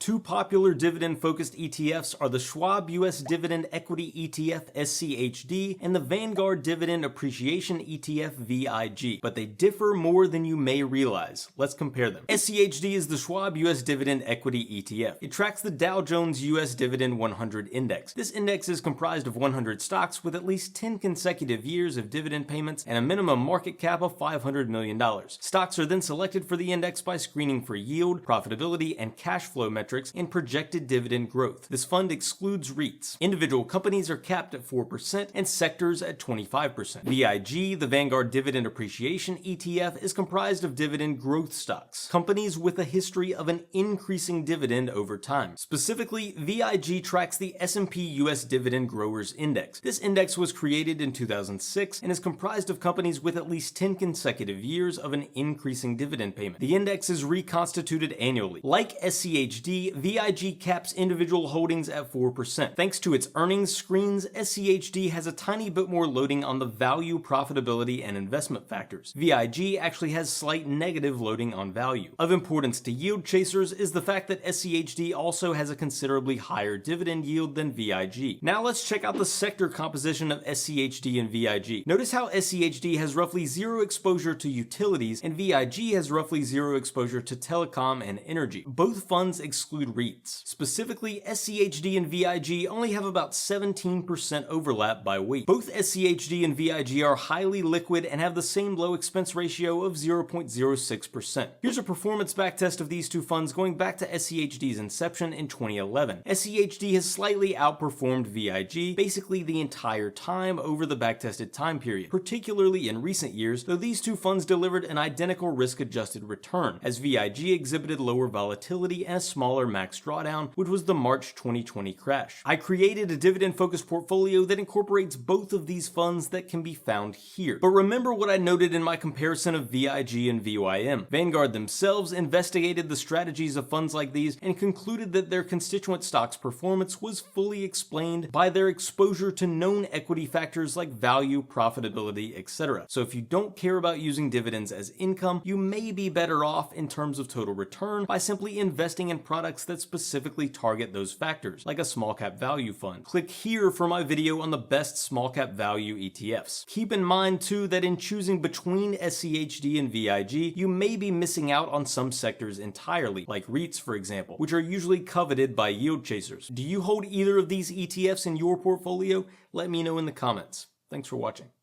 Two popular dividend-focused ETFs are the Schwab U.S. Dividend Equity ETF SCHD and the Vanguard Dividend Appreciation ETF VIG, but they differ more than you may realize. Let's compare them. SCHD is the Schwab U.S. Dividend Equity ETF. It tracks the Dow Jones U.S. Dividend 100 Index. This index is comprised of 100 stocks with at least 10 consecutive years of dividend payments and a minimum market cap of $500 million. Stocks are then selected for the index by screening for yield, profitability, and cash flow metrics in projected dividend growth. This fund excludes REITs. Individual companies are capped at 4% and sectors at 25%. VIG, the Vanguard Dividend Appreciation ETF, is comprised of dividend growth stocks, companies with a history of an increasing dividend over time. Specifically, VIG tracks the S&P U.S. Dividend Growers Index. This index was created in 2006 and is comprised of companies with at least 10 consecutive years of an increasing dividend payment. The index is reconstituted annually. Like SCHD, VIG caps individual holdings at 4%. Thanks to its earnings screens, SCHD has a tiny bit more loading on the value, profitability, and investment factors. VIG actually has slight negative loading on value. Of importance to yield chasers is the fact that SCHD also has a considerably higher dividend yield than VIG. Now let's check out the sector composition of SCHD and VIG. Notice how SCHD has roughly zero exposure to utilities and VIG has roughly zero exposure to telecom and energy. Both funds exclude REITs. Specifically, SCHD and VIG only have about 17% overlap by weight. Both SCHD and VIG are highly liquid and have the same low expense ratio of 0.06%. Here's a performance backtest of these two funds going back to SCHD's inception in 2011. SCHD has slightly outperformed VIG basically the entire time over the backtested time period, particularly in recent years, though these two funds delivered an identical risk-adjusted return, as VIG exhibited lower volatility and a smaller max drawdown, which was the March 2020 crash. I created a dividend-focused portfolio that incorporates both of these funds that can be found here. But remember what I noted in my comparison of VIG and VYM. Vanguard themselves investigated the strategies of funds like these and concluded that their constituent stocks' performance was fully explained by their exposure to known equity factors like value, profitability, etc. So if you don't care about using dividends as income, you may be better off in terms of total return by simply investing in products that specifically target those factors, like a small cap value fund. Click here for my video on the best small cap value ETFs. Keep in mind too that in choosing between SCHD and VIG, you may be missing out on some sectors entirely, like REITs for example, which are usually coveted by yield chasers. Do you hold either of these ETFs in your portfolio? Let me know in the comments. Thanks for watching.